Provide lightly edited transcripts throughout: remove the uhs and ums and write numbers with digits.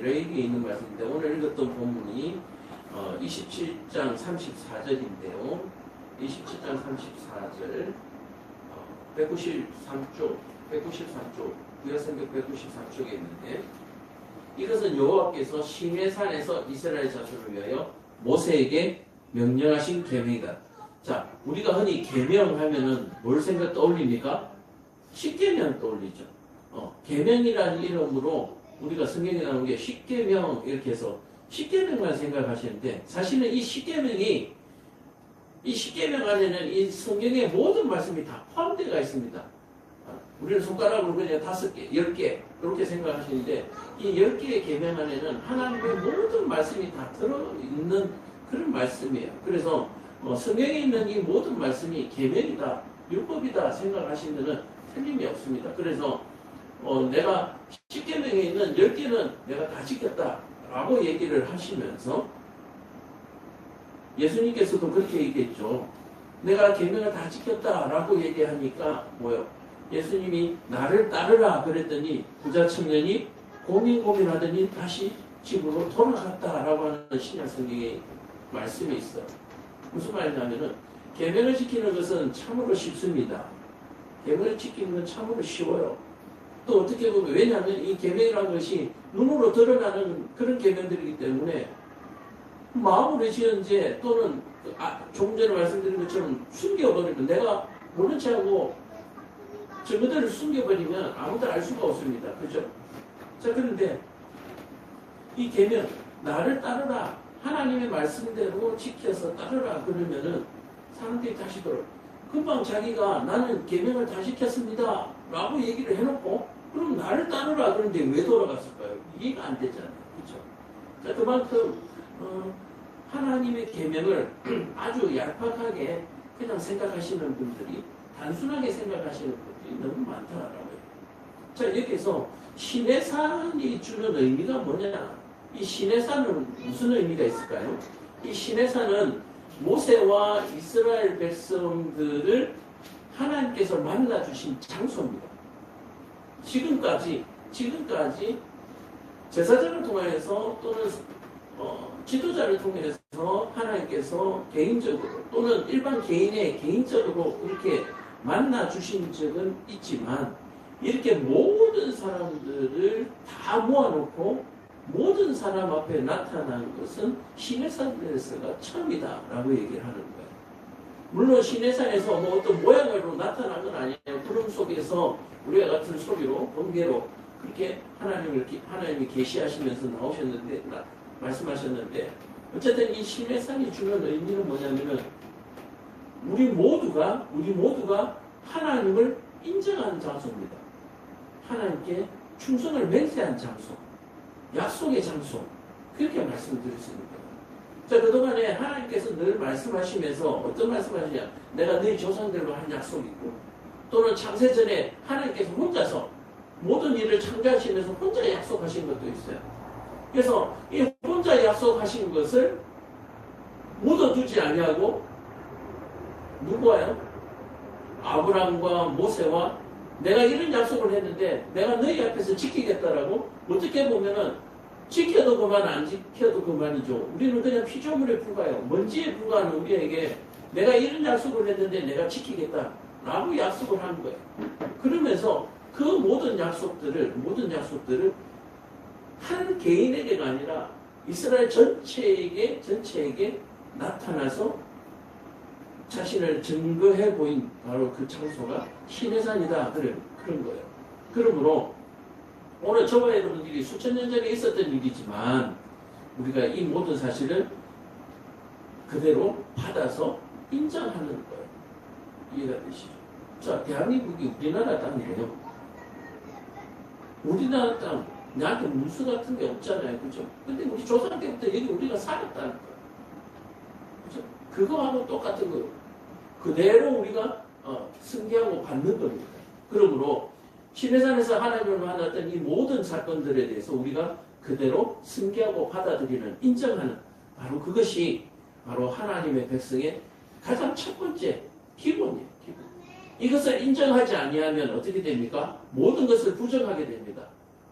레위기에 있는 말씀인데 오늘 읽었던 본문이 27장 34절인데요. 27장 34절 193쪽 구약성경 193쪽에 있는데 이것은 여호와께서 시내산에서 이스라엘 자손을 위하여 모세에게 명령하신 계명이다. 자, 우리가 흔히 계명하면은 뭘 떠올립니까? 십계명 떠올리죠. 계명이라는 이름으로 우리가 성경에 나오는 게 십계명 이렇게 해서 십계명만 생각하시는데 사실은 이 십계명이 이 십계명 안에는 이 성경의 모든 말씀이 다 포함되어 있습니다. 우리는 손가락으로 그냥 5개, 10개 그렇게 생각하시는데 이 10개의 계명 안에는 하나님의 모든 말씀이 다 들어있는 그런 말씀이에요. 그래서 성경에 있는 이 모든 말씀이 계명이다, 율법이다 생각하시면은 틀림이 없습니다. 그래서 내가 10계명에 있는 10개는 내가 다 지켰다라고 얘기를 하시면서 예수님께서도 그렇게 얘기했죠. 내가 계명을 다 지켰다라고 얘기하니까 뭐요? 예수님이 나를 따르라 그랬더니 부자 청년이 고민하더니 다시 집으로 돌아갔다라고 하는 신약 성경의 말씀이 있어요. 무슨 말이냐면은 계명을 지키는 것은 참으로 쉽습니다. 계명을 지키는 건 참으로 쉬워요. 또 어떻게 보면 왜냐하면 이 계명이라는 것이 눈으로 드러나는 그런 계명들이기 때문에 마음으로 지은 죄 또는 조금 전에 말씀드린 것처럼 숨겨버리면 내가 모른 체하고 저 그대로 숨겨버리면 아무도 알 수가 없습니다. 그죠? 자, 그런데 이 계명 나를 따르라 하나님의 말씀대로 지켜서 따르라 그러면은 사람들이 다시 돌아 금방 자기가 나는 계명을 다 지켰습니다 라고 얘기를 해놓고 그럼 나를 따르라 그런데 왜 돌아갔을까요? 이해가 안 되잖아요. 그죠? 자, 그만큼 하나님의 계명을 아주 얄팍하게 그냥 생각하시는 분들이 단순하게 생각하시는 분들이 너무 많더라고요. 자, 여기서 시내산이 주는 의미가 뭐냐? 이 시내산은 무슨 의미가 있을까요? 이 시내산은 모세와 이스라엘 백성들을 하나님께서 만나주신 장소입니다. 지금까지 제사장을 통해서 또는 지도자를 통해서 하나님께서 개인적으로 또는 일반 개인의 개인적으로 이렇게 만나주신 적은 있지만 이렇게 모든 사람들을 다 모아놓고 모든 사람 앞에 나타난 것은 시내산에서가 처음이다라고 얘기를 하는 거예요. 물론 시내산에서 뭐 어떤 모양으로 나타난 건 아니에요. 구름 속에서 우리와 같은 소리로 번개로 그렇게 하나님이 계시하시면서 나오셨는데 말씀하셨는데 어쨌든 이 시내산이 주는 의미는 뭐냐면은 우리 모두가 하나님을 인정하는 장소입니다. 하나님께 충성을 맹세한 장소, 약속의 장소 그렇게 말씀드렸습니다. 자, 그동안에 하나님께서 늘 말씀하시면서 어떤 말씀하시냐? 내가 너희 조상들과 한 약속이 있고 또는 창세전에 하나님께서 혼자서 모든 일을 창조하시면서 혼자 약속하신 것도 있어요. 그래서 이 혼자 약속하신 것을 묻어두지 아니하고 누구와요? 아브라함과 모세와 내가 이런 약속을 했는데 내가 너희 앞에서 지키겠다라고 어떻게 보면은 지켜도 그만 안 지켜도 그만이죠. 우리는 그냥 피조물에 불과해요. 먼지에 불과한 우리에게 내가 이런 약속을 했는데 내가 지키겠다라고 약속을 한 거예요. 그러면서 그 모든 약속들을 한 개인에게가 아니라 이스라엘 전체에게 나타나서 자신을 증거해 보인 바로 그 장소가 시내산이다. 그런 거예요. 그러므로 오늘 저와 여러분들이 수천 년 전에 있었던 일이지만 우리가 이 모든 사실을 그대로 받아서 인정하는 거예요. 이해가 되시죠? 자, 대한민국이 우리나라 땅이에요. 우리나라 땅, 나한테 문수 같은 게 없잖아요. 그죠? 근데 우리 조상 때부터 여기 우리가 살았다는 거예요. 그죠? 그거하고 똑같은 거예요. 그대로 우리가 승계하고 받는 겁니다. 그러므로 시내산에서 하나님을 만났던 이 모든 사건들에 대해서 우리가 그대로 승계하고 받아들이는, 인정하는 바로 그것이 바로 하나님의 백성의 가장 첫 번째 기본이에요. 기본. 이것을 인정하지 아니하면 어떻게 됩니까? 모든 것을 부정하게 됩니다.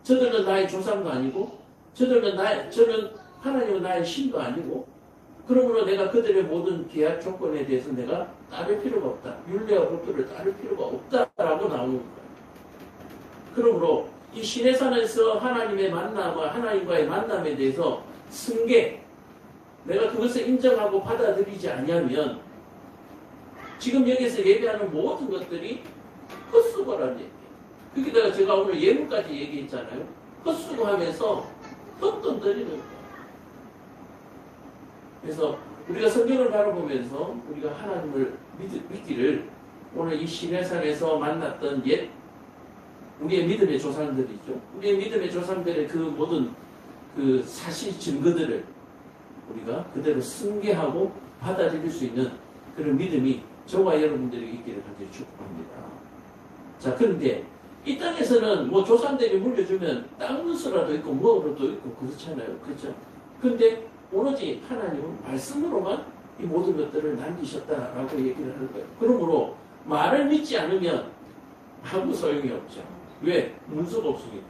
저들은 나의 조상도 아니고 저는 하나님은 나의 신도 아니고, 그러므로 내가 그들의 모든 계약 조건에 대해서 내가 따를 필요가 없다. 율례와 법도를 따를 필요가 없다라고 나오는 거예요. 그러므로 이 시내산에서 하나님의 만남과 하나님과의 만남에 대해서 승계, 내가 그것을 인정하고 받아들이지 않으면 지금 여기서 예배하는 모든 것들이 헛수고라는 얘기예요. 거기다가 제가 오늘 예물까지 얘기했잖아요. 헛수고하면서 헛돈 들이는 거예요. 그래서 우리가 성경을 바라보면서 우리가 하나님을 믿기를 오늘 이 시내산에서 만났던 우리의 믿음의 조상들이죠. 우리의 믿음의 조상들의 그 모든 그 사실 증거들을 우리가 그대로 승계하고 받아들일 수 있는 그런 믿음이 저와 여러분들에게 있기를 간절히 축복합니다. 자, 그런데 이 땅에서는 뭐 조상들이 물려주면 땅 문서라도 있고 뭐로도 있고 그렇잖아요. 그렇죠? 근데 오로지 하나님은 말씀으로만 이 모든 것들을 남기셨다라고 얘기를 하는 거예요. 그러므로 말을 믿지 않으면 아무 소용이 없죠. 왜? 문서가 없으니까.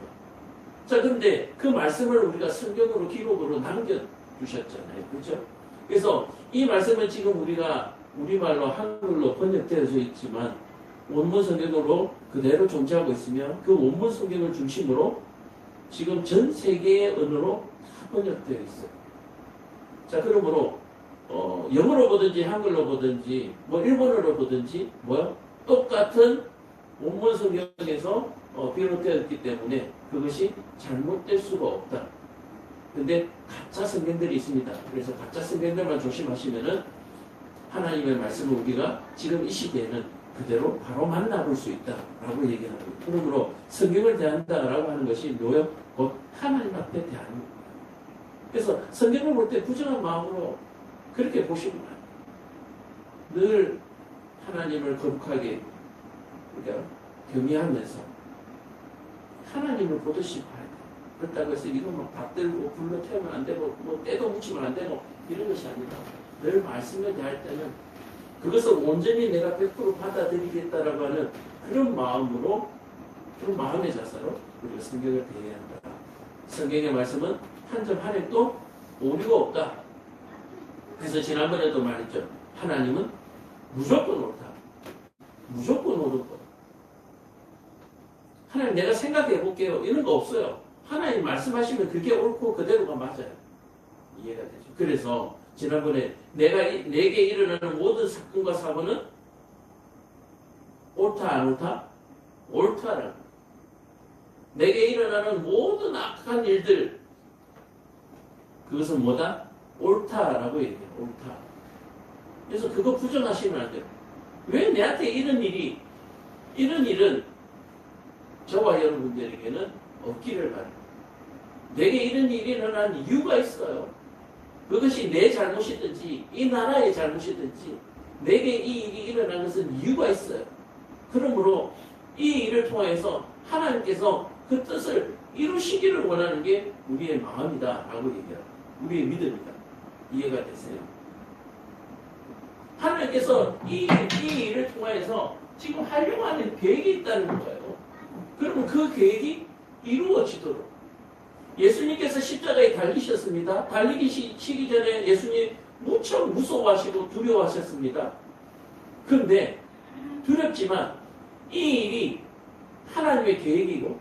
자, 그런데 그 말씀을 우리가 성경으로 기록으로 남겨두셨잖아요. 그렇죠? 그래서 이 말씀은 지금 우리가 우리말로 한글로 번역되어져 있지만 원문 성경으로 그대로 존재하고 있으며 그 원문 성경을 중심으로 지금 전 세계의 언어로 다 번역되어 있어요. 자, 그러므로 영어로 보든지 한글로 보든지 뭐 일본어로 보든지 똑같은 원문 성경에서 비롯되었기 때문에 그것이 잘못될 수가 없다. 근데 가짜 성경들이 있습니다. 그래서 가짜 성경들만 조심하시면은 하나님의 말씀을 우리가 지금 이 시대에는 그대로 바로 만나볼 수 있다라고 얘기하는 거예요. 그러므로 성경을 대한다라고 하는 것이 뭐예요? 곧 하나님 앞에 대하는 거예요. 그래서 성경을 볼 때 부정한 마음으로 그렇게 보시면 늘 하나님을 거룩하게 우리가 경외하면서 하나님을 보듯이 봐야 돼요. 그렇다고 해서 이거 막 받들고 불러 태우면 안 되고 뭐 때도 묻히면 안 되고 이런 것이 아니라 늘 말씀을 대할 때는 그것을 온전히 내가 100% 받아들이겠다라고 하는 그런 마음으로, 그런 마음의 자세로 우리가 성경을 대해야 한다. 성경의 말씀은 한 점 한 획도 오류가 없다. 그래서 지난번에도 말했죠. 하나님은 무조건 옳다. 무조건 옳은 거. 하나님 내가 생각해 볼게요. 이런 거 없어요. 하나님 말씀하시면 그게 옳고 그대로가 맞아요. 이해가 되죠. 그래서 지난번에 내게 일어나는 모든 사건과 사고는 옳다 안 옳다? 옳다라고. 내게 일어나는 모든 악한 일들 그것은 뭐다? 옳다라고 얘기해요. 옳다. 그래서 그거 부정하시면 안 돼요. 왜 내한테 이런 일은 저와 여러분들에게는 없기를 바랍니다. 내게 이런 일이 일어난 이유가 있어요. 그것이 내 잘못이든지 이 나라의 잘못이든지 내게 이 일이 일어난 것은 이유가 있어요. 그러므로 이 일을 통해서 하나님께서 그 뜻을 이루시기를 원하는 게 우리의 마음이다라고 얘기해요. 우리의 믿음이다. 이해가 되세요? 하나님께서 이 일을 통해서 지금 하려고 하는 계획이 있다는 거예요. 그러면 그 계획이 이루어지도록 예수님께서 십자가에 달리셨습니다. 달리시기 전에 예수님 무척 무서워하시고 두려워하셨습니다. 그런데 두렵지만 이 일이 하나님의 계획이고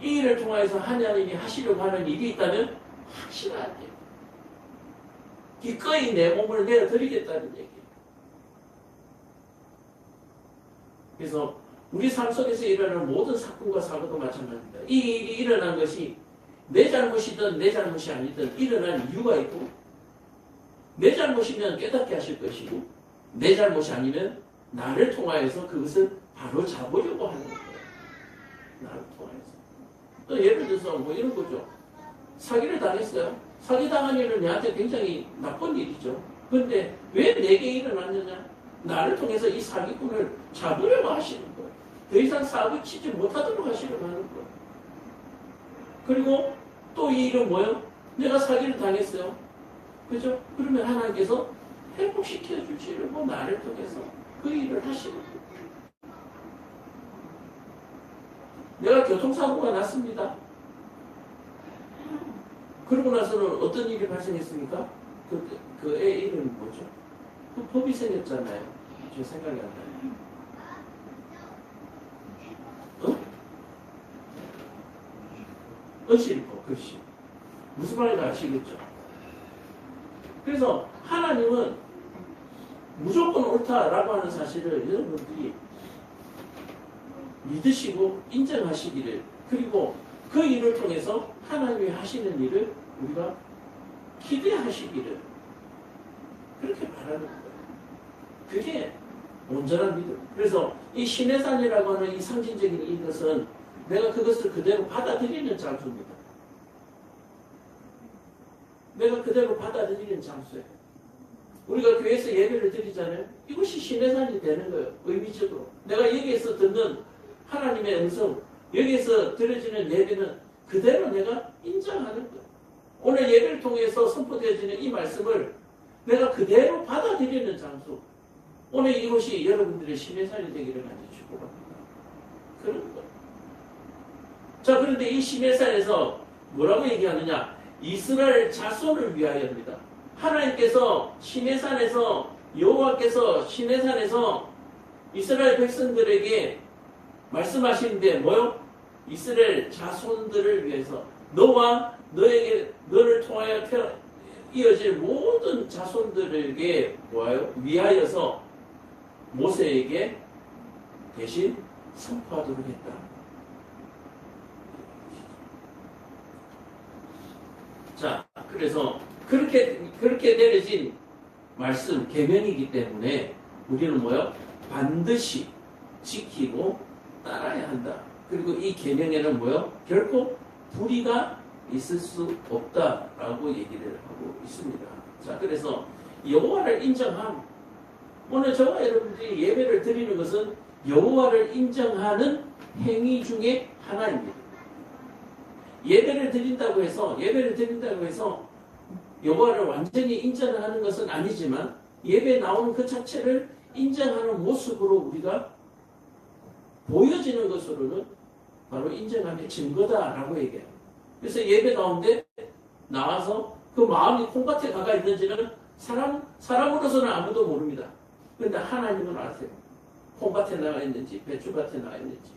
이 일을 통해서 하나님이 하시려고 하는 일이 있다면 확실하게 기꺼이 내 몸을 내어드리겠다는 얘기예요. 그래서 우리 삶 속에서 일어나는 모든 사건과 사고도 마찬가지입니다. 이 일이 일어난 것이 내 잘못이든 내 잘못이 아니든 일어난 이유가 있고 내 잘못이면 깨닫게 하실 것이고 내 잘못이 아니면 나를 통하여서 그것을 바로 잡으려고 하는 거예요. 나를 통하여서. 또 예를 들어서 뭐 이런 거죠. 사기를 당했어요. 사기 당한 일은 내한테 굉장히 나쁜 일이죠. 그런데 왜 내게 일어났느냐? 나를 통해서 이 사기꾼을 잡으려고 하시는 거예요. 더 이상 사기 치지 못하도록 하시려고 하는 거예요. 그리고 또 이 일은 뭐예요? 내가 사기를 당했어요. 그죠? 그러면 하나님께서 회복시켜 주시려고 나를 통해서 그 일을 하시는 거예요. 내가 교통사고가 났습니다. 그러고 나서는 어떤 일이 발생했습니까? 그 애 이름이 뭐죠? 그 법이 생겼잖아요. 제 생각이 안 나요. 어? 언실법, 그렇지. 무슨 말인지 아시겠죠? 그래서 하나님은 무조건 옳다라고 하는 사실을 여러분들이 믿으시고 인정하시기를, 그리고 그 일을 통해서 하나님이 하시는 일을 우리가 기대하시기를, 그렇게 바라는 거예요. 그게 온전한 믿음. 그래서 이 시내산이라고 하는 이 상징적인 이것은 내가 그것을 그대로 받아들이는 장소입니다. 내가 그대로 받아들이는 장소예요. 우리가 교회에서 예배를 드리잖아요. 이것이 시내산이 되는 거예요. 의미적으로. 내가 여기에서 듣는 하나님의 음성, 여기에서 들려지는 예배는 그대로 내가 인정하는 거예요. 오늘 예배를 통해서 선포되어지는 이 말씀을 내가 그대로 받아들이는 장소. 오늘 이곳이 여러분들의 시내산이 되기를 간절히 축복합니다. 그런 거예요. 자, 그런데 이 시내산에서 뭐라고 얘기하느냐? 이스라엘 자손을 위하여입니다. 하나님께서 시내산에서, 여호와께서 시내산에서 이스라엘 백성들에게 말씀하시는데 뭐요? 이스라엘 자손들을 위해서, 너와 너를 통하여 이어질 모든 자손들에게 뭐예요? 위하여서 모세에게 대신 선포하도록 했다. 자, 그래서 그렇게 내려진 말씀, 계명이기 때문에 우리는 뭐요? 반드시 지키고 따라야 한다. 그리고 이 계명에는 뭐요? 결코 불의가 있을 수 없다라고 얘기를 하고 있습니다. 자, 그래서 여호와를 인정함. 오늘 저와 여러분들이 예배를 드리는 것은 여호와를 인정하는 행위 중에 하나입니다. 예배를 드린다고 해서 여호와를 완전히 인정하는 것은 아니지만 예배에 나오는 그 자체를 인정하는 모습으로 우리가 보여지는 것으로는 바로 인정함의 증거다라고 얘기해요. 그래서 예배 가운데 나와서 그 마음이 콩밭에 가가 있는지는 사람으로서는 아무도 모릅니다. 그런데 하나님은 아세요. 콩밭에 나가 있는지 배추밭에 나가 있는지.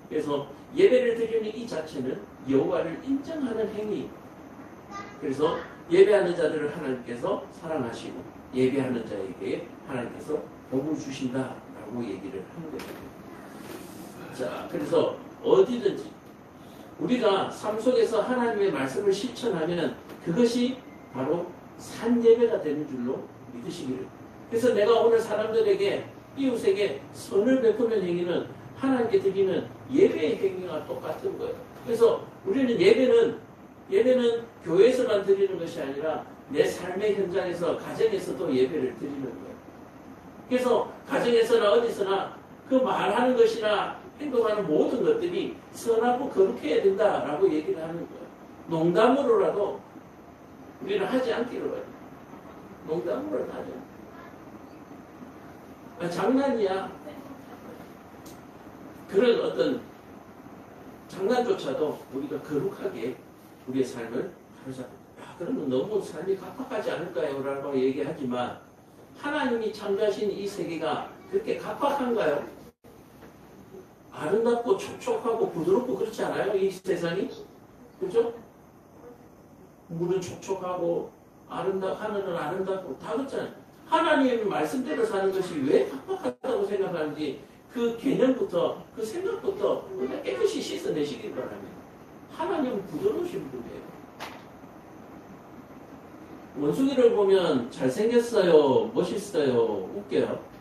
그래서 예배를 드리는 이 자체는 여호와를 인정하는 행위. 그래서 예배하는 자들을 하나님께서 사랑하시고 예배하는 자에게 하나님께서 복을 주신다라고 얘기를 하는 거예요. 자, 그래서 어디든지 우리가 삶 속에서 하나님의 말씀을 실천하면 그것이 바로 산 예배가 되는 줄로 믿으시기를. 그래서 내가 오늘 사람들에게, 이웃에게 선을 베푸는 행위는 하나님께 드리는 예배의 행위가 똑같은 거예요. 그래서 우리는 예배는 교회에서만 드리는 것이 아니라 내 삶의 현장에서, 가정에서도 예배를 드리는 거예요. 그래서 가정에서나 어디서나 그 말하는 것이나 행동하는 모든 것들이 선하고 거룩해야 된다라고 얘기를 하는 거예요. 농담으로라도 우리는 하지 않기로 해요. 농담으로는 하죠. 장난이야. 그런 어떤 장난조차도 우리가 거룩하게 우리의 삶을 가르쳐요. 그러면 너무 삶이 각박하지 않을까요? 라고 얘기하지만 하나님이 창조하신 이 세계가 그렇게 각박한가요? 아름답고 촉촉하고 부드럽고 그렇지 않아요? 이 세상이? 그죠? 물은 촉촉하고 하늘은 아름답고 다 그렇잖아요. 하나님의 말씀대로 사는 것이 왜 각박하다고 생각하는지 그 개념부터 그 생각부터 우리가 깨끗이 씻어내시길 바랍니다. 하나님은 부드러우신 분이에요. 원숭이를 보면 잘생겼어요, 멋있어요, 웃겨요.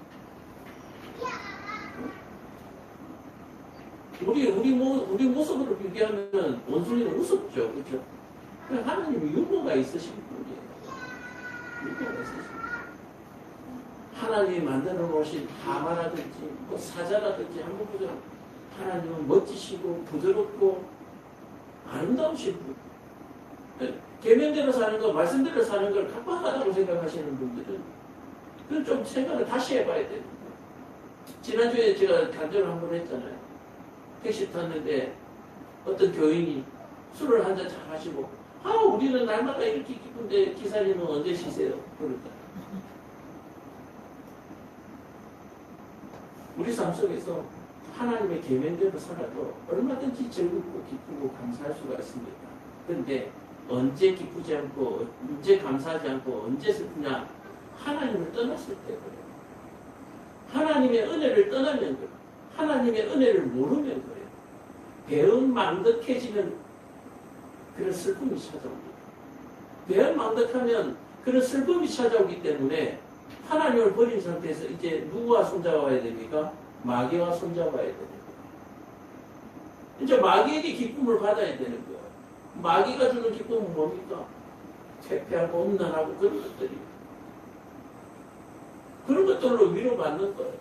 우리 모습으로 비교하면 원숭이는 우습죠, 그렇죠? 하나님은 유머가 있으신 분이에요. 유머가 있으신 분. 하나님이 만들어 놓으신 하마라든지 뭐 사자라든지 한번 보죠. 하나님은 멋지시고 부드럽고 아름다우신 분. 계명대로 사는 거, 말씀대로 사는 걸 각박하다고 생각하시는 분들은 그건 좀 생각을 다시 해봐야 됩니다. 지난주에 제가 간증을 한번 했잖아요. 택시 탔는데 어떤 교인이 술을 한 잔 잘 마시고, 우리는 날마다 이렇게 기쁜데 기사님은 언제 쉬세요? 그러니까. 우리 삶 속에서 하나님의 계명대로 살아도 얼마든지 즐겁고 기쁘고 감사할 수가 있습니다. 그런데 언제 기쁘지 않고 언제 감사하지 않고 언제 슬프냐? 하나님을 떠났을 때 그래요. 하나님의 은혜를 떠나면 그래요. 하나님의 은혜를 모르면 그래요. 배은망덕해지는 그런 슬픔이 찾아옵니다. 배은망덕하면 그런 슬픔이 찾아오기 때문에 하나님을 버린 상태에서 이제 누구와 손잡아야 됩니까? 마귀와 손잡아야 됩니다. 이제 마귀에게 기쁨을 받아야 되는 거예요. 마귀가 주는 기쁨은 뭡니까? 퇴폐하고 음란하고 그런 것들이. 그런 것들로 위로받는 거예요.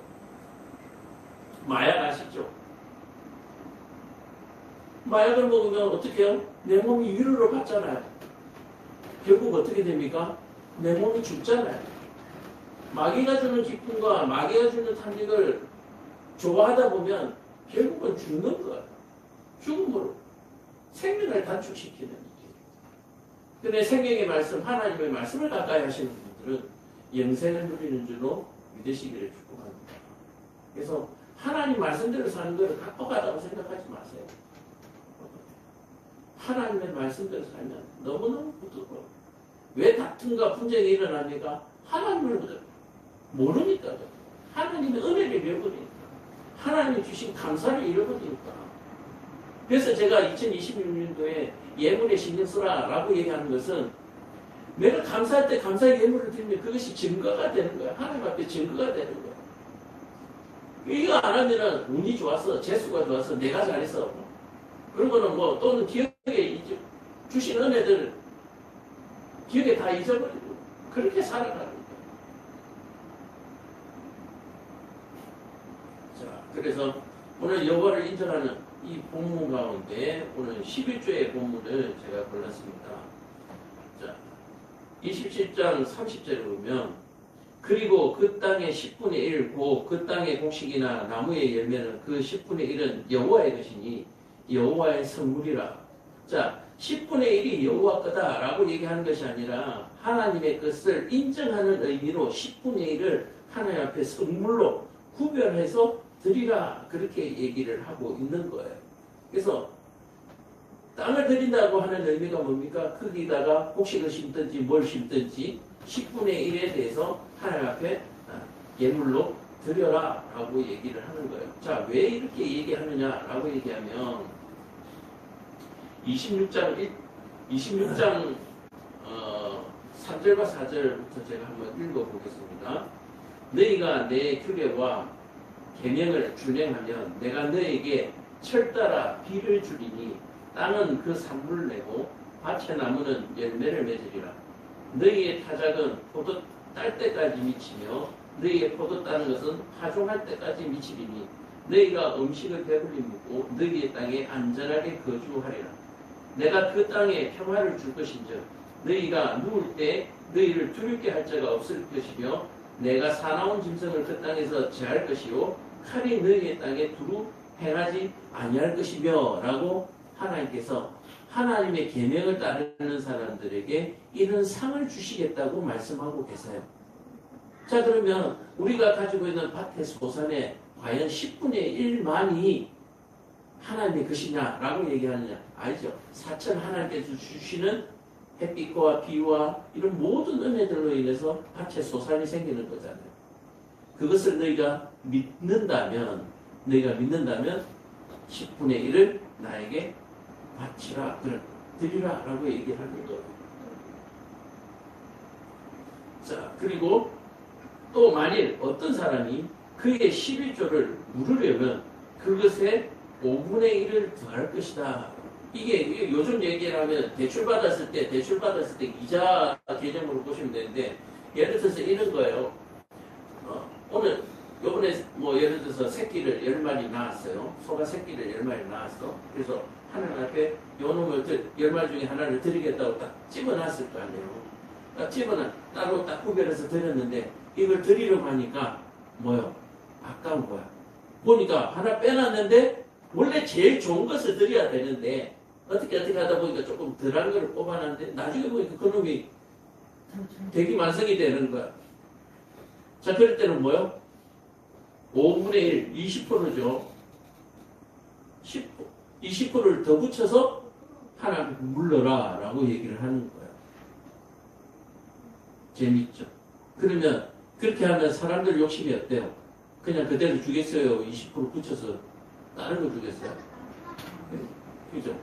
마약 아시죠? 마약을 먹으면 어떻게 해요? 내 몸이 위로를 받잖아요. 결국 어떻게 됩니까? 내 몸이 죽잖아요. 마귀가 주는 기쁨과 마귀가 주는 탐닉을 좋아하다 보면 결국은 죽는 거예요. 죽음으로 생명을 단축시키는 일이에요. 근데 생명의 말씀, 하나님의 말씀을 가까이 하시는 분들은 영생을 누리는 줄로 믿으시기를 축복합니다. 그래서 하나님 말씀대로 사는 것을 각박하다고 생각하지 마세요. 하나님의 말씀대로 살면 너무너무 부드러워요. 왜 다툼과 분쟁이 일어납니까? 하나님을 모르니까. 하나님의 은혜를 잃어버리니까. 하나님이 주신 감사를 잃어버리니까. 그래서 제가 2026년도에 예물에 신경 쓰라 라고 얘기하는 것은 내가 감사할 때 감사의 예물을 드리면 그것이 증거가 되는 거야. 하나님 앞에 증거가 되는 거야. 이거 안 하면은 운이 좋았어. 재수가 좋았어. 내가 잘했어. 그런 거는 뭐 또는 기억에 주신 은혜들 기억에 다 잊어버리고 그렇게 살아가는 거야. 자, 그래서 오늘 여호와를 인정하는 이 본문 가운데 오늘 11조의 본문을 제가 골랐습니다. 자, 27장 30절에 보면 그리고 그 땅의 10분의 1, 곧 그 땅의 곡식이나 나무의 열매는 그 10분의 1은 여호와의 것이니 여호와의 선물이라. 자, 10분의 1이 여호와 거다라고 얘기하는 것이 아니라 하나님의 것을 인정하는 의미로 10분의 1을 하나님 앞에 선물로 구별해서 드리라 그렇게 얘기를 하고 있는 거예요. 그래서 땅을 드린다고 하는 의미가 뭡니까? 거기다가 곡식을 심든지 뭘 심든지 10분의 1에 대해서 하나님 앞에 예물로 드려라 라고 얘기를 하는 거예요. 자, 왜 이렇게 얘기하느냐 라고 얘기하면 26장 3절과 4절부터 제가 한번 읽어보겠습니다. 너희가 내 규례와 계명을 준행하면 내가 너희에게 철따라 비를 주리니 땅은 그 산물을 내고 밭의 나무는 열매를 맺으리라. 너희의 타작은 포도 딸 때까지 미치며 너희의 포도 따는 것은 파종할 때까지 미치리니 너희가 음식을 배불리 먹고 너희의 땅에 안전하게 거주하리라. 내가 그 땅에 평화를 줄 것인즉 너희가 누울 때 너희를 두렵게 할 자가 없을 것이며 내가 사나운 짐승을 그 땅에서 제할 것이요 칼이 너희의 땅에 두루 행하지 아니할 것이며 라고 하나님께서 하나님의 계명을 따르는 사람들에게 이런 상을 주시겠다고 말씀하고 계세요. 자, 그러면 우리가 가지고 있는 밭의 소산에 과연 10분의 1만이 하나님의 것이냐라고 얘기하느냐? 아니죠. 사천 하나님께서 주시는 햇빛과 비와 이런 모든 은혜들로 인해서 밭의 소산이 생기는 거잖아요. 그것을 너희가 믿는다면 10분의 1을 나에게 바치라, 드리라 라고 얘기하는 거예요. 자, 그리고 또 만일 어떤 사람이 그의 11조를 물으려면 그것에 5분의 1을 더할 것이다. 이게 요즘 얘기를 하면 대출 받았을 때 이자 개념으로 보시면 되는데 예를 들어서 이런 거예요. 오늘 요번에 뭐 예를 들어서 새끼를 10마리 낳았어요. 소가 새끼를 10마리 낳았어. 그래서 하나님 앞에 요 놈을 10마리 중에 하나를 드리겠다고 딱 집어놨을 거 아니에요. 딱 따로 딱 구별해서 드렸는데 이걸 드리려고 하니까 뭐요? 아까운 거야. 보니까 하나 빼놨는데 원래 제일 좋은 것을 드려야 되는데 어떻게 하다 보니까 조금 덜한 걸 뽑아놨는데 나중에 보니까 그놈이 대기 만성이 되는 거야. 자, 그럴 때는 뭐요? 5분의 1, 20%죠. 20%를 더 붙여서 하나님께 물러라 라고 얘기를 하는 거야. 재밌죠? 그러면 그렇게 하면 사람들 욕심이 어때요? 그냥 그대로 주겠어요? 20% 붙여서 다른 거 주겠어요? 그죠?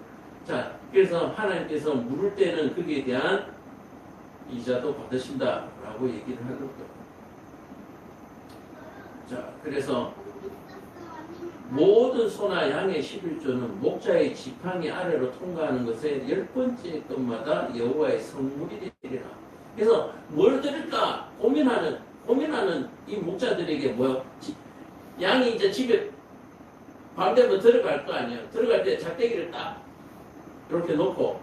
자, 그래서 하나님께서 물을 때는 거기에 대한 이자도 받으신다라고 얘기를 하는 거예요. 자, 그래서 모든 소나 양의 11조는 목자의 지팡이 아래로 통과하는 것에 10번째 것마다 여호와의 성물이 되리라. 그래서 뭘 드릴까 고민하는 이 목자들에게 뭐요? 양이 이제 집에 밤 되면 들어갈 거 아니에요. 들어갈 때 작대기를 딱 이렇게 놓고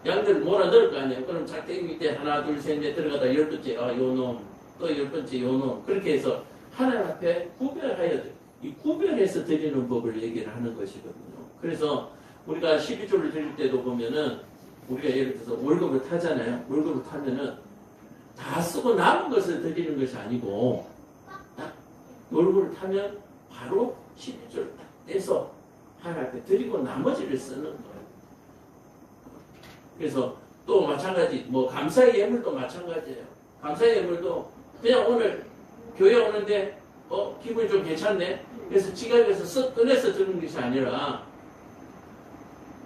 양들을 몰아 넣을 거 아니에요. 그럼 작대기 밑에 하나, 둘, 셋, 넷 들어가다 10번째 요 놈, 또 10번째 요 놈. 그렇게 해서 하나님 앞에 구별하여야 돼요. 이 구별해서 드리는 법을 얘기를 하는 것이거든요. 그래서 우리가 12조를 드릴 때도 보면은 우리가 예를 들어서 월급을 타잖아요. 월급을 타면은 다 쓰고 남은 것을 드리는 것이 아니고 딱 월급을 타면 바로 12조를 딱 떼서 하나님 앞에 드리고 나머지를 쓰는 거예요. 그래서 또 마찬가지 뭐 감사의 예물도 마찬가지예요. 감사의 예물도 그냥 오늘 교회 오는데 기분이 좀 괜찮네. 그래서 지갑에서 쓱 꺼내서 드는 것이 아니라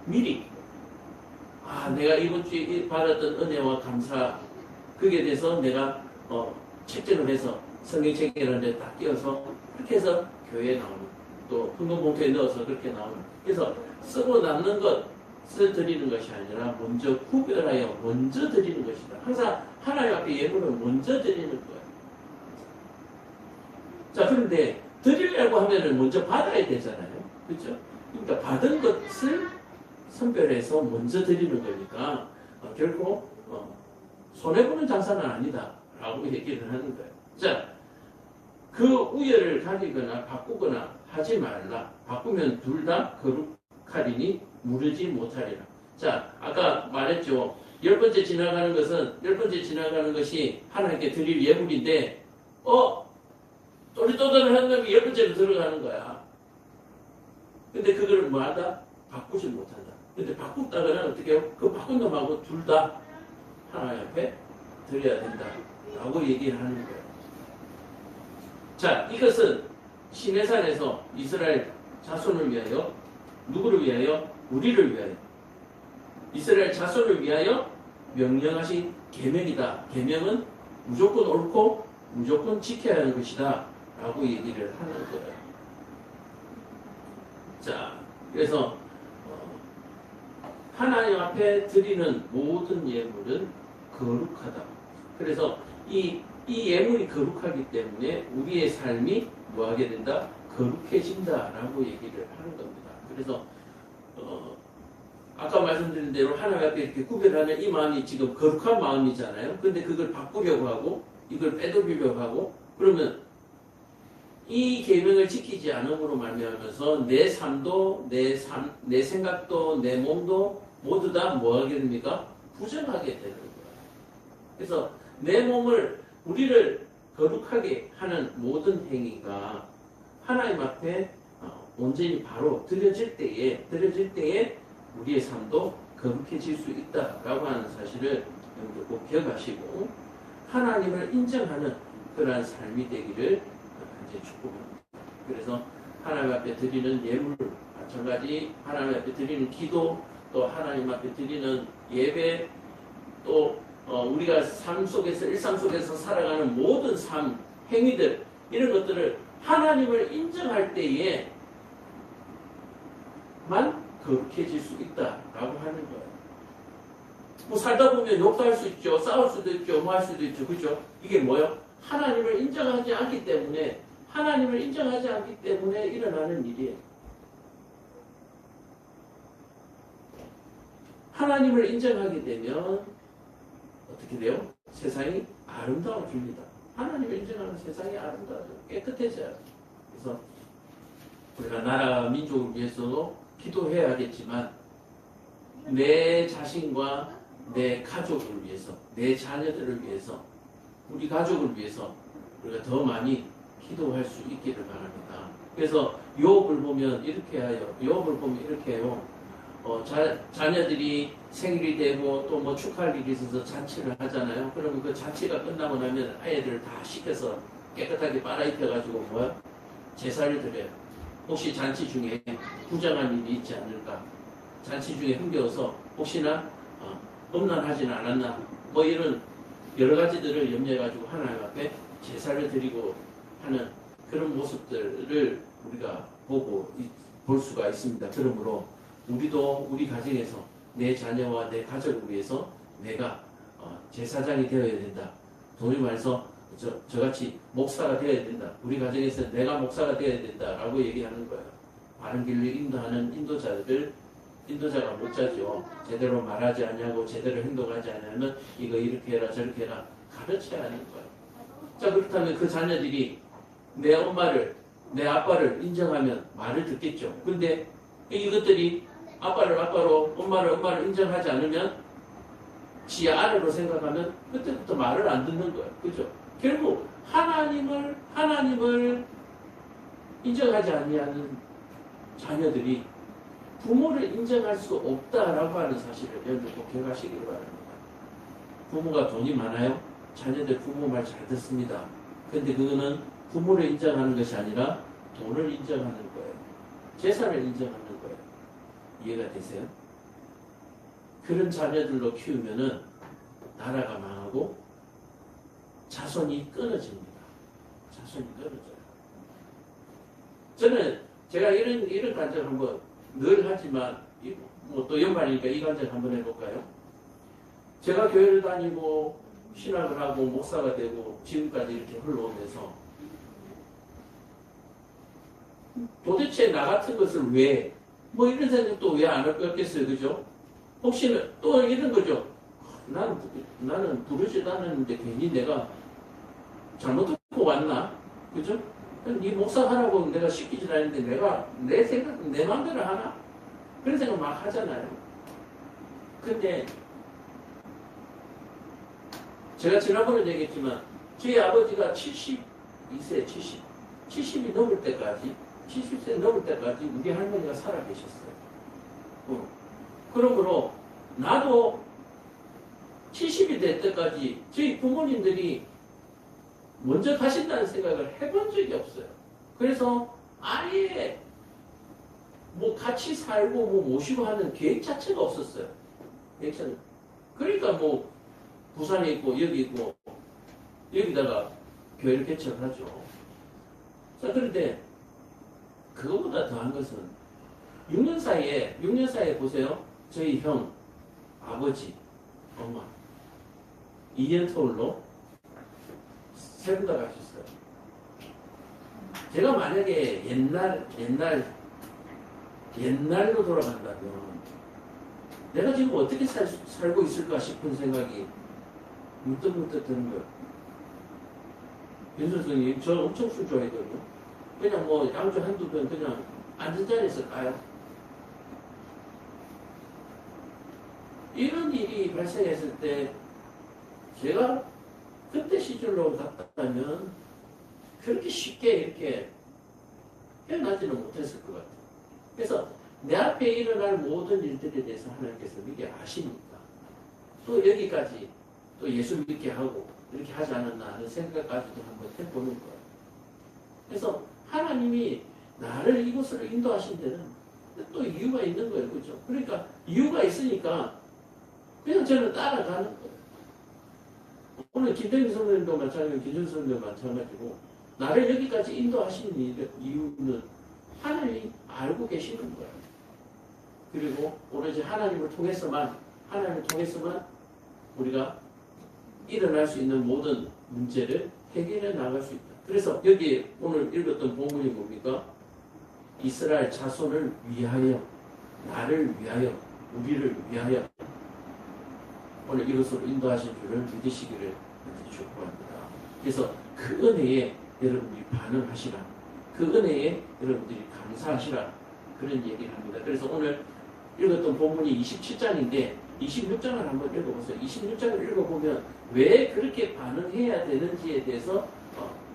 미리 내가 이번 주에 받았던 은혜와 감사 그게 대해서 내가 책정을 해서 성경책이라는 데 딱 끼워서 그렇게 해서 교회에 나오는 또 흥금봉투에 넣어서 그렇게 나오는 그래서 쓰고 남는 것을 드리는 것이 아니라 먼저 구별하여 먼저 드리는 것이다. 항상 하나님 앞에 예물을 먼저 드리는 거예요. 자, 그런데 드리려고 하면은 먼저 받아야 되잖아요. 그렇죠? 그러니까 받은 것을 선별해서 먼저 드리는 거니까 결코 손해보는 장사는 아니다 라고 얘기를 하는 거예요. 자, 그 우열을 가리거나 바꾸거나 하지 말라. 바꾸면 둘 다 거룩하리니 무르지 못하리라. 자, 아까 말했죠. 10번째 지나가는 것이 하나님께 드릴 예물인데 또리또다를 한 놈이 10번째로 들어가는 거야. 근데 그걸 뭐하다? 바꾸지 못한다. 근데 바꾸다가는 어떻게 해요? 그 바꾼 놈하고 둘 다 하나님 앞에 드려야 된다. 라고 얘기를 하는 거예요. 자, 이것은 시내산에서 이스라엘 자손을 위하여 누구를 위하여? 우리를 위하여 이스라엘 자손을 위하여 명령하신 계명이다. 계명은 무조건 옳고 무조건 지켜야 하는 것이다. 라고 얘기를 하는 거예요. 자, 그래서 하나님 앞에 드리는 모든 예물은 거룩하다. 그래서 이 예물이 거룩하기 때문에 우리의 삶이 뭐하게 된다? 거룩해진다라고 얘기를 하는 겁니다. 그래서 아까 말씀드린 대로 하나님 앞에 이렇게 구별하는 이 마음이 지금 거룩한 마음이잖아요. 근데 그걸 바꾸려고 하고 이걸 빼돌리려고 하고 그러면 이 계명을 지키지 않음으로 말미암아서 내 삶도 내 생각도 내 몸도 모두 다 뭐하게 됩니까? 부정하게 되는 거예요. 그래서 내 몸을 우리를 거룩하게 하는 모든 행위가 하나님 앞에 온전히 바로 드려질 때에 우리의 삶도 거룩해질 수 있다라고 하는 사실을 여러분들 꼭 기억하시고 하나님을 인정하는 그러한 삶이 되기를 이제 축복합니다. 그래서 하나님 앞에 드리는 예물 마찬가지 하나님 앞에 드리는 기도 또 하나님 앞에 드리는 예배 또 우리가 삶 속에서 일상 속에서 살아가는 모든 삶 행위들 이런 것들을 하나님을 인정할 때에만 거룩해질 수 있다라고 하는 거예요. 뭐 살다 보면 욕도 할 수 있죠. 싸울 수도 있죠. 뭐 할 수도 있죠. 그죠? 이게 뭐요? 하나님을 인정하지 않기 때문에 일어나는 일이에요. 하나님을 인정하게 되면 어떻게 돼요? 세상이 아름다워집니다. 하나님을 인정하는 세상이 아름다워져 깨끗해져요. 그래서 우리가 나라 민족을 위해서도 기도해야겠지만 내 자신과 내 가족을 위해서, 내 자녀들을 위해서, 우리 가족을 위해서 우리가 더 많이 기도할 수 있기를 바랍니다. 그래서 욥을 보면 이렇게 해요. 욥을 보면 이렇게 해요. 자녀들이 생일이 되고 또 뭐 축하할 일이 있어서 잔치를 하잖아요. 그러면 그 잔치가 끝나고 나면 아이들을 다 씻겨서 깨끗하게 빨아입혀가지고 뭐야? 제사를 드려요. 혹시 잔치 중에 부정한 일이 있지 않을까? 잔치 중에 흥겨워서 혹시나 음란하지는 않았나? 뭐 이런 여러 가지들을 염려해가지고 하나님 앞에 제사를 드리고 하는 그런 모습들을 우리가 볼 수가 있습니다. 그러므로 우리도 우리 가정에서 내 자녀와 내 가족을 위해서 내가 제사장이 되어야 된다. 동일 말해서 저같이 목사가 되어야 된다. 우리 가정에서 내가 목사가 되어야 된다라고 얘기하는 거예요. 바른 길로 인도하는 인도자가 목자죠. 제대로 말하지 않냐고 제대로 행동하지 않으면 이거 이렇게 해라 저렇게 해라 가르쳐야 하는 거예요. 자, 그렇다면 그 자녀들이 내 엄마를 내 아빠를 인정하면 말을 듣겠죠. 근데 이것들이 아빠를 아빠로 엄마를 엄마를 인정하지 않으면 지 아래로 생각하면 그때부터 말을 안 듣는 거예요. 그죠? 결국 하나님을 인정하지 아니하는 자녀들이 부모를 인정할 수 없다라고 하는 사실을 여러분 꼭 기억하시길 바랍니다. 부모가 돈이 많아요? 자녀들 부모 말 잘 듣습니다. 근데 그거는 부모를 인정하는 것이 아니라 돈을 인정하는 거예요. 재산을 인정하는 거예요. 이해가 되세요? 그런 자녀들로 키우면은 나라가 망하고 자손이 끊어집니다. 자손이 끊어져요. 저는 제가 이런 간증을 한번 늘 하지만 뭐 또 연말이니까 이 간증 한번 해볼까요? 제가 교회를 다니고 신학을 하고 목사가 되고 지금까지 이렇게 흘러오면서 도대체 나 같은 것을 왜 뭐 이런 생각도 왜 안 할 것 같겠어요. 그죠? 혹시나 또 이런 거죠. 나는 부르지도 않았는데 괜히 내가 잘못 듣고 왔나? 그죠? 네 목사 하라고 내가 시키지 않는데 내가 내 생각, 내 마음대로 하나? 그런 생각 막 하잖아요. 근데 제가 지난번에 얘기했지만 저희 아버지가 72세, 70이 넘을 때까지 70세 넘을 때까지 우리 할머니가 살아계셨어요. 그러므로 나도 70이 될 때까지 저희 부모님들이 먼저 가신다는 생각을 해본 적이 없어요. 그래서 아예 뭐 같이 살고 뭐 모시고 하는 계획 자체가 없었어요. 그러니까 뭐 부산에 있고 여기 있고 여기다가 교회를 개척을 하죠. 자, 그런데 그거보다 더한 것은 6년 사이에 보세요. 저희 형, 아버지, 엄마 2년 터울로 세 분 다 가셨어요. 제가 만약에 옛날로 돌아간다면 내가 지금 어떻게 살고 있을까 싶은 생각이 문득문득 드는 거예요. 윤 선생님, 저 엄청 술 좋아했거든요. 그냥 뭐 양주 한두 병 그냥 앉은 자리에서 까요. 이런 일이 발생했을 때 제가 그때 시절로 갔다면 그렇게 쉽게 이렇게 헤어나지는 못했을 것 같아요. 그래서 내 앞에 일어날 모든 일들에 대해서 하나님께서 미리 아시니까 또 여기까지 또 예수 믿게 하고 이렇게 하지 않았나 하는 생각까지도 한번 해보는 거예요. 그래서 하나님이 나를 이곳으로 인도하신 데는 또 이유가 있는 거예요. 그렇죠? 그러니까 이유가 있으니까 그냥 저는 따라가는 거예요. 오늘 김대기 선생님도 마찬가지고 김준 선생님도 마찬가지고 나를 여기까지 인도하신 이유는 하나님이 알고 계시는 거예요. 그리고 오로지 하나님을 통해서만 우리가 일어날 수 있는 모든 문제를 해결해 나갈 수 있다. 그래서 여기 오늘 읽었던 본문이 뭡니까? 이스라엘 자손을 위하여, 나를 위하여, 우리를 위하여 오늘 이것으로 인도하신 줄을 믿으시기를 축복합니다. 그래서 그 은혜에 여러분들이 반응하시라. 그 은혜에 여러분들이 감사하시라. 그런 얘기를 합니다. 그래서 오늘 읽었던 본문이 27장인데 26장을 한번 읽어보세요. 26장을 읽어보면 왜 그렇게 반응해야 되는지에 대해서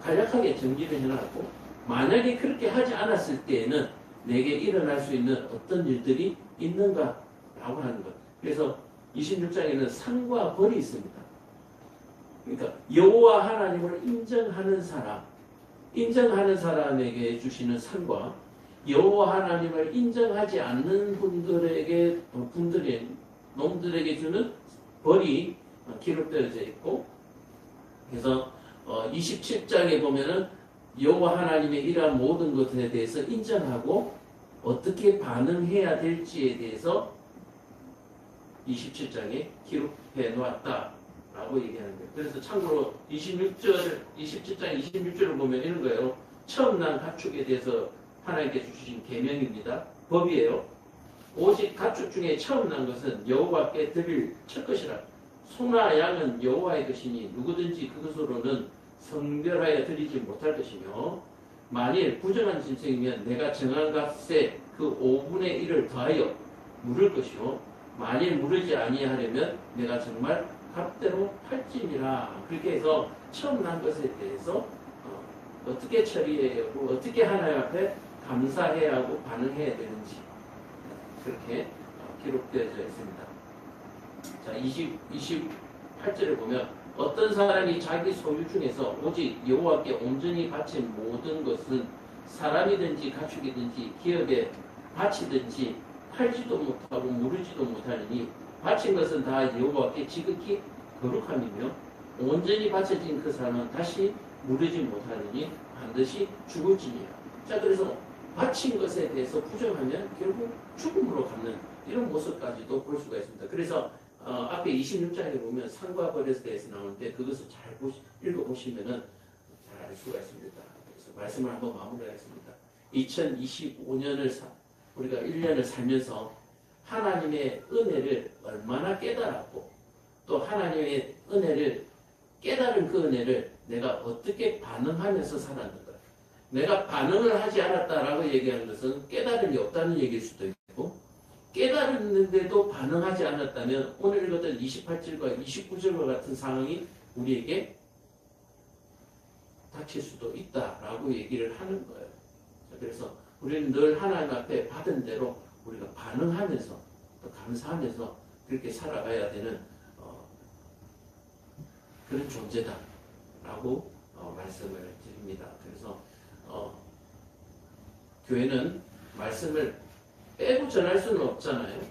간략하게 정리를 해놨고, 만약에 그렇게 하지 않았을 때에는 내게 일어날 수 있는 어떤 일들이 있는가라고 하는 것. 그래서 26장에는 상과 벌이 있습니다. 그러니까 여호와 하나님을 인정하는 사람에게 주시는 상과, 여호와 하나님을 인정하지 않는 놈들에게 주는 벌이 기록되어져 있고, 그래서 27장에 보면은 여호와 하나님의 일한 모든 것에 대해서 인정하고 어떻게 반응해야 될지에 대해서 27장에 기록해 놓았다라고 얘기하는 거예요. 그래서 참고로 27장 26절을 보면 이런 거예요. 처음 난 가축에 대해서 하나님께서 주신 계명입니다. 법이에요. 오직 가축 중에 처음 난 것은 여호와께 드릴 첫 것이라. 소나 양은 여호와의 것이니 누구든지 그것으로는 성별하여 드리지 못할 것이며, 만일 부정한 짐승이면 내가 정한 값에 그 5분의 1을 더하여 물을 것이요, 만일 물으지 아니하려면 내가 정말 값대로 팔지니라. 그렇게 해서 처음 난 것에 대해서 어떻게 처리해야 하고 어떻게 하나님 앞에 감사해야 하고 반응해야 되는지 그렇게 기록되어져 있습니다. 자, 28절을 보면 어떤 사람이 자기 소유 중에서 오직 여호와께 온전히 바친 모든 것은 사람이든지 가축이든지 기업에 바치든지 팔지도 못하고 무르지도 못하느니 바친 것은 다 여호와께 지극히 거룩함이며 온전히 바쳐진 그 사람은 다시 무르지 못하느니 반드시 죽을지니라. 자, 그래서 바친 것에 대해서 부정하면 결국 죽음으로 가는 이런 모습까지도 볼 수가 있습니다. 그래서 앞에 26장에 보면 상과 벌에 대해서 나오는데 그것을 잘 읽어보시면은 잘 알 수가 있습니다. 그래서 말씀을 한번 마무리하겠습니다. 2025년을 우리가 1년을 살면서 하나님의 은혜를 얼마나 깨달았고, 또 하나님의 은혜를 깨달은 그 은혜를 내가 어떻게 반응하면서 살았는가. 내가 반응을 하지 않았다라고 얘기하는 것은 깨달음이 없다는 얘기일 수도 있고, 깨달았는데도 반응하지 않았다면 오늘 읽었던 28절과 29절과 같은 상황이 우리에게 닥칠 수도 있다라고 얘기를 하는 거예요. 그래서 우리는 늘 하나님 앞에 받은 대로 우리가 반응하면서 또 감사하면서 그렇게 살아가야 되는 그런 존재다라고 말씀을 드립니다. 그래서 교회는 말씀을 빼고 전할 수는 없잖아요.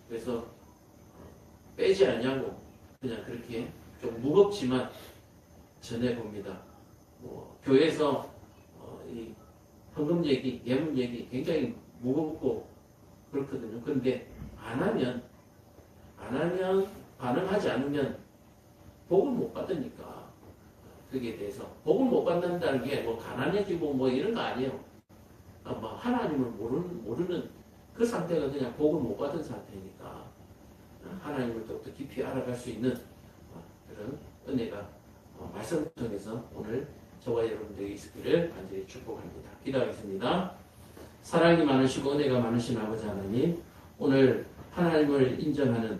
그래서 빼지 않냐고 그냥 그렇게 좀 무겁지만 전해봅니다. 교회에서 이 헌금 얘기, 예물 얘기 굉장히 무겁고 그렇거든요. 그런데 안 하면 반응하지 않으면 복을 못 받으니까, 거기에 대해서 복을 못 받는다는 게 뭐 가난해지고 뭐 이런 거 아니에요. 뭐 하나님을 모르는 그 상태가 그냥 복을 못 받은 상태니까 하나님을 더 깊이 알아갈 수 있는 그런 은혜가 말씀을 통해서 오늘 저와 여러분들에게 있기를 간절히 축복합니다. 기도하겠습니다. 사랑이 많으시고 은혜가 많으신 아버지 하나님, 오늘 하나님을 인정하는